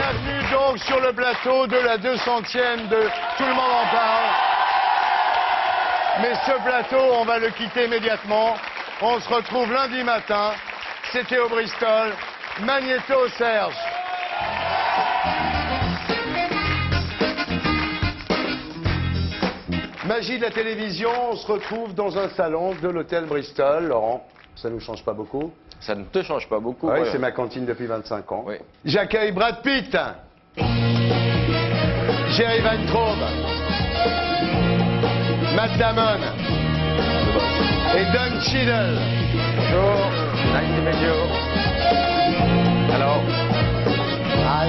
Bienvenue donc sur le plateau de la 200e de Tout le monde en parle. Mais ce plateau, on va le quitter immédiatement. On se retrouve lundi matin. C'était au Bristol. Magnéto Serge. Magie de la télévision, on se retrouve dans un salon de l'hôtel Bristol. Laurent, ça ne nous change pas beaucoup? Ça ne te change pas beaucoup. Oui, ouais. c'est ma cantine depuis 25 ans. Oui. J'accueille Brad Pitt, Jerry Weintraub, Matt Damon et Don Cheadle. Bonjour. Nice to meet you. Hello. Hi.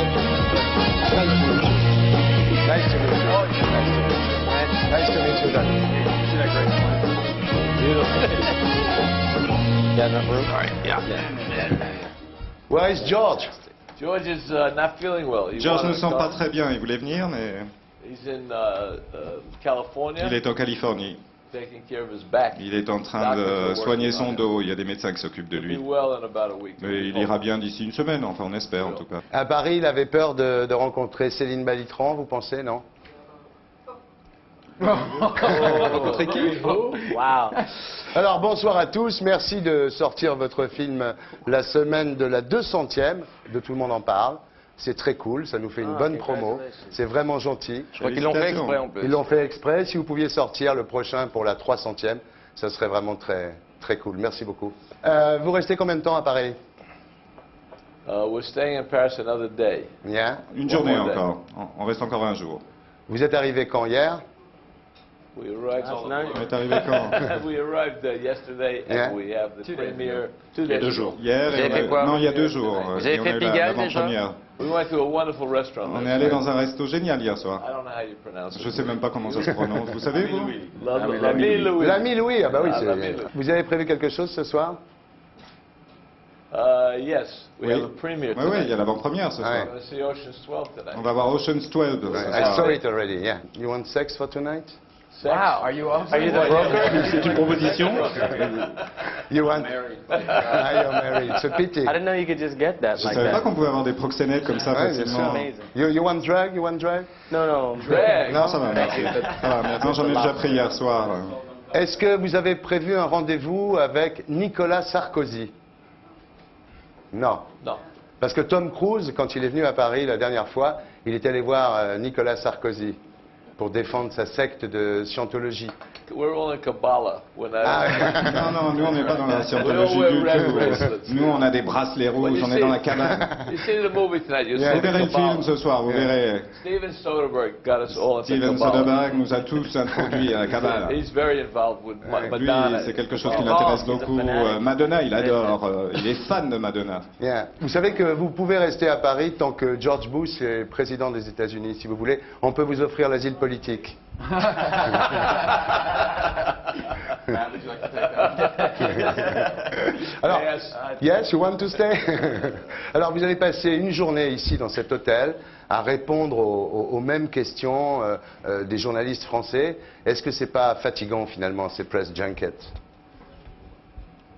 Nice to meet you. Nice to meet you, Don. Isn't that great? Beautiful. Yeah, enough room? All right, yeah. Where is George? George is not feeling well. George ne se sent pas très bien, il voulait venir, mais He's in California, il est en Californie. taking care of his back. Il est en train de soigner son dos, il y a des médecins qui s'occupent de He'll be lui. well in about a week. Mais il ira bien d'ici une semaine, enfin on espère en tout cas. À Paris, il avait peur de rencontrer Céline Balitran, vous pensez, non? Rencontrer qui? Wow. Alors bonsoir à tous, merci de sortir votre film la semaine de la 200e, de Tout le monde en parle. C'est très cool, ça nous fait une bonne promo, c'est vraiment gentil. Je crois qu'ils l'ont fait exprès en plus. Ils l'ont fait exprès, si vous pouviez sortir le prochain pour la 300e, ça serait vraiment très cool, merci beaucoup. Vous restez combien de temps à Paris? We're staying in Paris another day. Bien. Une journée One more day. encore, on reste encore un jour. Vous êtes arrivé quand, hier? We arrived On est arrivé quand? We arrived yesterday, Yeah. and we have the premiere 2 Il y a days 2 ago. jours. Hier, Vous avez fait quoi? non, il y a 2 jours. Vous avez Et on fait a eu la Pigalle, déjà? avant-première. We went to a wonderful restaurant. On last est allé night. dans un resto génial hier soir. I don't know how you pronounce it. Je sais même pas comment ça se prononce. Vous savez, vous? L'ami Louis. L'ami Louis, ah bah oui, Ah, c'est... l'ami Louis. Vous avez prévu quelque chose ce soir? Yes, we Oui. have a premiere Oui, oui, il y tonight. a l'avant-première ce Ouais. soir. We're going to see Ocean's 12 tonight. On va voir Ocean's 12 ce I soir. saw it already, yeah. You want sex for tonight? Sex? Wow, are you the broker? C'est une proposition? You want... Ah, you're married, it's a pity. I didn't know you could just get that Je like savais pas that. qu'on pouvait avoir des proxénètes comme ça Ouais, bien sûr. facilement. Amazing. You want drag? You want drag? No, no. Drag? Non, ça va, merci. Ça va, maintenant j'en ai déjà pris hier soir. Est-ce que vous avez prévu un rendez-vous avec Nicolas Sarkozy? Non. No. Parce que Tom Cruise, quand il est venu à Paris la dernière fois, il est allé voir Nicolas Sarkozy pour défendre sa secte de scientologie. We're all in Kabbalah. We're not. Ah, Non, non, nous on n'est pas dans la scientologie wear du red tout. bracelets. Nous on a des bracelets But rouges, you on est see- dans la cabane. You see the movie tonight. You Yeah. see Vous verrez le film ce soir, vous verrez. Steven Soderbergh got us all into Steven Kabbalah. Soderbergh nous a tous introduits à la cabane. He's very involved with Lui, Madonna. c'est quelque chose qui Oh, l'intéresse he's a beaucoup. fanatic. Madonna, il adore. Il est fan de Madonna. bien. Vous savez que vous pouvez rester à Paris tant que George Bush est président des États-Unis, si vous voulez. On peut vous offrir l'asile politique. Alors, yes, you want to stay? Alors, vous allez passer une journée ici dans cet hôtel à répondre aux mêmes questions des journalistes français. Est-ce que c'est pas fatigant finalement ces press junkets?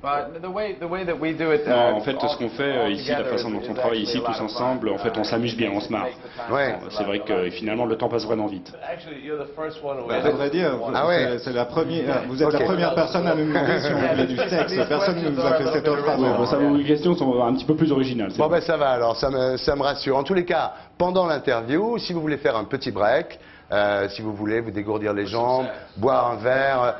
But the way that we do it. Non, en fait, ce qu'on fait ici, la façon dont on travaille ici tous ensemble, en fait, on s'amuse bien, on se marre. Ouais. C'est vrai que finalement, le temps passe vraiment vite. Actually, you're the first one who À has vrai dire, Ah ouais. c'est la première, vous êtes Ok. la première personne à nous demander si on voulait du sexe. Personne ne nous a fait cette offre Ouais, avant. bon, ça, vos questions sont un petit peu plus originales. c'est Bon vrai. ben ça va alors, ça me rassure. En tous les cas, pendant l'interview, si vous voulez faire un petit break, si vous voulez vous dégourdir les jambes, boire un verre...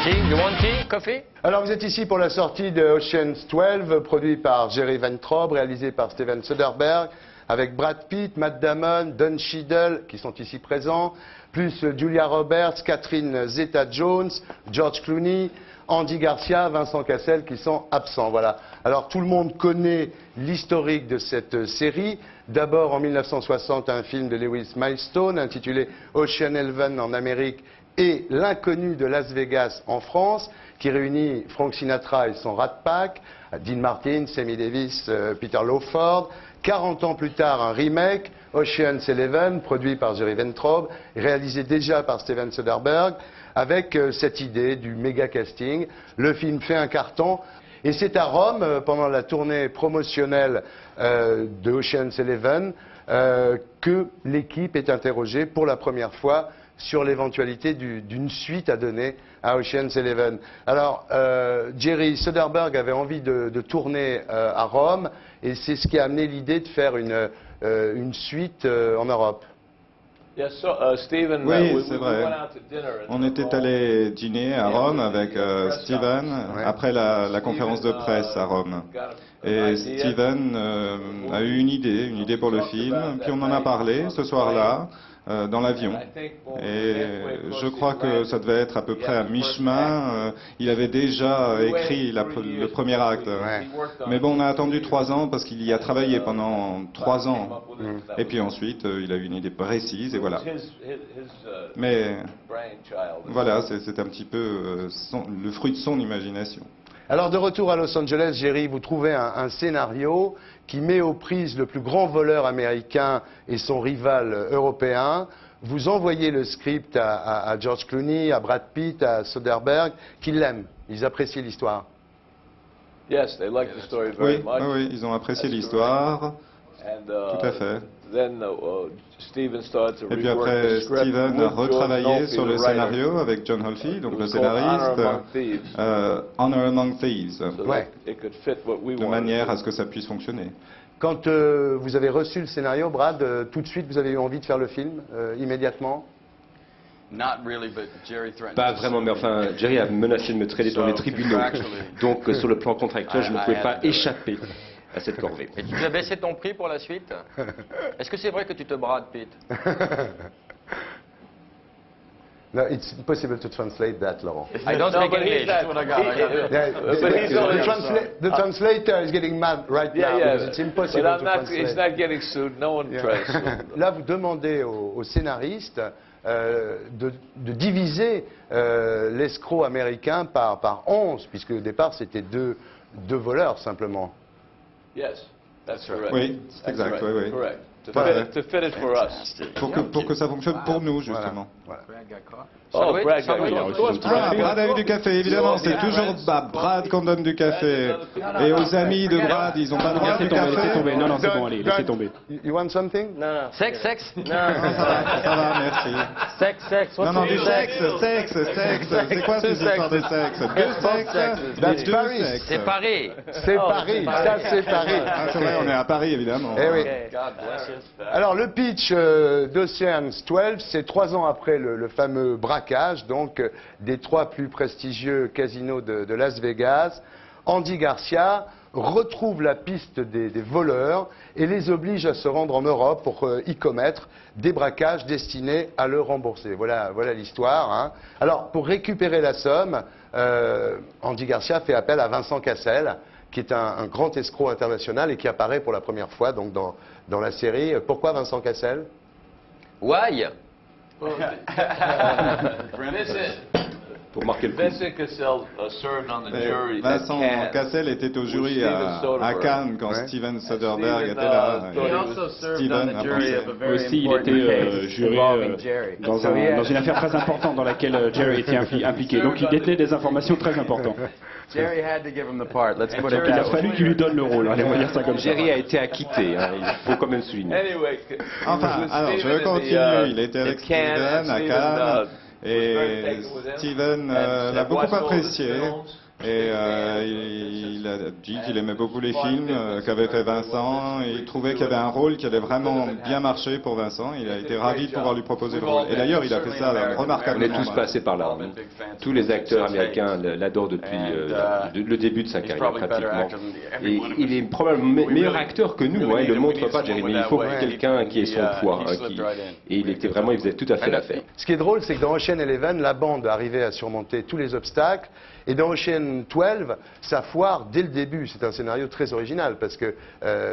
Tea? You want tea? Coffee? Alors vous êtes ici pour la sortie de Ocean's 12, produit par Jerry Weintraub, réalisé par Steven Soderbergh, avec Brad Pitt, Matt Damon, Don Cheadle, qui sont ici présents, plus Julia Roberts, Catherine Zeta-Jones, George Clooney, Andy Garcia, Vincent Cassel, qui sont absents. Voilà. Alors tout le monde connaît l'historique de cette série. D'abord en 1960, un film de Lewis Milestone intitulé Ocean Eleven en Amérique et L'inconnu de Las Vegas en France, qui réunit Frank Sinatra et son Rat Pack, Dean Martin, Sammy Davis, Peter Lawford, 40 ans plus tard, un remake, Ocean's 11, produit par Jerry Weintraub, réalisé déjà par Steven Soderbergh, avec cette idée du méga casting. Le film fait un carton. Et c'est à Rome, pendant la tournée promotionnelle de Ocean's 11, que l'équipe est interrogée pour la première fois sur l'éventualité d'une suite à donner à Ocean's 11. Alors, Jerry Soderbergh avait envie de tourner à Rome, et c'est ce qui a amené l'idée de faire une suite en Europe. Yes, Stephen, Oui, we c'est went vrai. out to dinner in On était allé dîner à Rome avec Steven après la conférence de presse à Rome. Et Steven a eu une idée pour le film, puis on en a parlé ce soir-là dans l'avion. Et je crois que ça devait être à peu près à mi-chemin. Il avait déjà écrit le premier acte. Mais bon, on a attendu 3 ans parce qu'il y a travaillé pendant 3 ans. Et puis ensuite, il a eu une idée précise et voilà. Mais voilà, c'est un petit peu le fruit de son imagination. Alors, de retour à Los Angeles, Jerry, vous trouvez un scénario qui met aux prises le plus grand voleur américain et son rival européen. Vous envoyez le script à George Clooney, à Brad Pitt, à Soderbergh, qui l'aiment. Ils apprécient l'histoire. Yes, they liked the story very Oui, much. oui, ils ont apprécié l'histoire. And, Tout à fait. Then Stephen started to Et puis rework après, the script Steven a with John retravaillé Nolfi, sur le the writer. scénario avec John Holfi, donc It le was called Honor scénariste, Among Thieves, Honor Among Thieves, so that Ouais. it could fit what we de wanted. manière à ce que ça puisse fonctionner. Quand vous avez reçu le scénario, Brad, tout de suite, vous avez eu envie de faire le film, immédiatement? Pas vraiment, mais enfin, Jerry a menacé de me traîner dans les tribunaux. Donc, sur le plan contractuel, je ne pouvais pas échapper à cette corvée. Et tu as baissé ton prix pour la suite? Est-ce que c'est vrai que tu te brades, Pete? No, it's impossible to translate that, Laurent. I don't No, speak but he's English. not- Yeah, but he's only- the translator is getting mad right now Yeah, because it's yeah. impossible But to he's translate. not getting sued. No one tries to. Là, vous demandez au scénariste de diviser l'escroc américain par 11, puisque au départ, c'était deux voleurs simplement. Yes, that's correct. Oui, c'est exact, That's oui, right. oui. Correct. To Voilà. fit it for us. Pour que ça fonctionne pour nous, justement. Voilà. Oh, Brad got Sandwich. caught. Ah, Brad a eu du café, évidemment, c'est toujours Brad qu'on donne du café. Et aux amis de Brad, ils n'ont pas le droit Laissez du tomber, laissez café. tomber. Non, non, c'est bon, allez, laissez tomber. You want something? Sexe? Non. Ça va, merci. Sexe. Non, non, du sexe. C'est quoi cette histoire de sexe? Deux sexes? That's Deux Paris. sexes. C'est Paris. C'est Paris, ça c'est Paris. Ah, c'est vrai, on est à Paris, évidemment. Eh oui. God bless you. Alors le pitch d'Ocean's 12, c'est 3 ans après le fameux braquage, donc des 3 plus prestigieux casinos de Las Vegas. Andy Garcia retrouve la piste des voleurs et les oblige à se rendre en Europe pour y commettre des braquages destinés à le rembourser. Voilà l'histoire, hein. Alors pour récupérer la somme, Andy Garcia fait appel à Vincent Cassel, qui est un grand escroc international et qui apparaît pour la première fois donc, dans la série. Pourquoi Vincent Cassel? Why? Pour marquer le coup. Vincent Cassel served on the jury at Vincent Cannes. Cassel était au jury Steven à Soderbergh. Cannes quand Ouais. Steven Soderbergh Steven, était là. thought Et he also Steven a pensé. Aussi, il était juré dans une affaire très importante dans laquelle Jerry était impliqué. Donc, il détenait des informations très importantes. Jerry had to give him the part. Let's put it Il a that way. fallu qu'il lui donne le rôle, allez, on va dire ça comme ça. Jerry a été acquitté, hein, il faut quand même le souligner. Anyway, Enfin, with alors je Steven continue. at the, Il était avec at Cannes, Steven à Steven, Cannes. was Et very taken with him. Steven And l'a beaucoup watched all his apprécié. films. Et il a dit qu'il aimait beaucoup les films qu'avait fait Vincent. Et il trouvait qu'il y avait un rôle qui allait vraiment bien marcher pour Vincent. Il a été ravi de pouvoir lui proposer le rôle. Et d'ailleurs, il a fait ça On est remarquablement. tous passés par là. hein. Tous les acteurs américains l'adorent depuis le début de sa carrière, pratiquement. Et il est probablement meilleur acteur que nous. Hein. Il ne le montre pas, Jerry, mais il faut quelqu'un qui ait son poids. Hein, et il faisait tout à fait l'affaire. Ce qui est drôle, c'est que dans Ocean 11, la bande arrivait à surmonter tous les obstacles. Et dans Ocean 12, ça foire dès le début. C'est un scénario très original parce que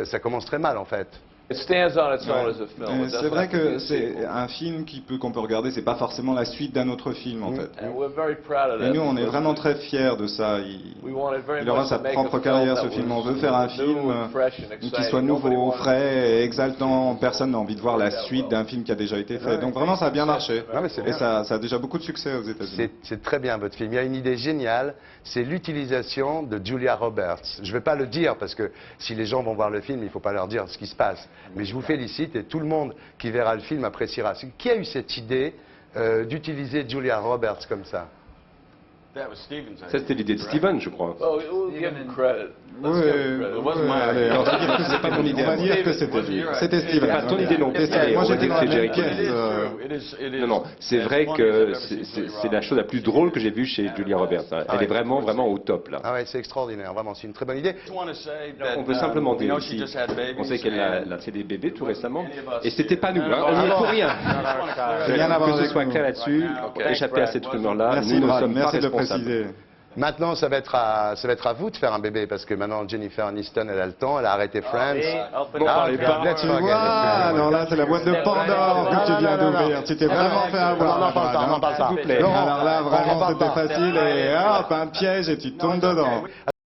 ça commence très mal en fait. C'est vrai que c'est un film qu'on peut regarder, c'est pas forcément la suite d'un autre film en fait. Et nous, on est vraiment très fiers de ça. Il aura sa propre carrière, ce film. On veut faire un film qui soit nouveau, frais et exaltant. Personne n'a envie de voir la suite d'un film qui a déjà été fait. Donc vraiment, ça a bien marché. Et ça a déjà beaucoup de succès aux États-Unis. C'est très bien votre film. Il y a une idée géniale, c'est l'utilisation de Julia Roberts. Je ne vais pas le dire parce que si les gens vont voir le film, il ne faut pas leur dire ce qui se passe. Mais je vous félicite et tout le monde qui verra le film appréciera. Qui a eu cette idée d'utiliser Julia Roberts comme ça? Ça, c'était l'idée de Steven, je crois. Allez, c'est pas mon idée. On va dire que c'était lui. C'était Steven. Pas ton idée non plus. Moi, j'étais dans la Non, non, c'est vrai que c'est la chose la plus drôle que j'ai vue chez Julia Roberts. Elle est vraiment, vraiment au top, là. Ah ouais, c'est extraordinaire, vraiment, c'est une très bonne idée. On peut simplement dire ici, on sait qu'elle a fait des bébés tout récemment, et c'était pas nous, hein. On n'y est pour rien. Que ce soit clair là-dessus, échapper à cette rumeur-là, nous ne sommes pas responsables. Maintenant, ça va être à vous de faire un bébé, parce que maintenant, Jennifer Aniston, elle a le temps, elle a arrêté Friends. N'en parlez pas. Tu vois, non, là, c'est la boîte de Pandore que tu viens d'ouvrir. Tu t'es vraiment fait avoir. On n'en parle pas, S'il vous plaît. Alors là, vraiment, c'était facile et hop, un piège et tu tombes dedans.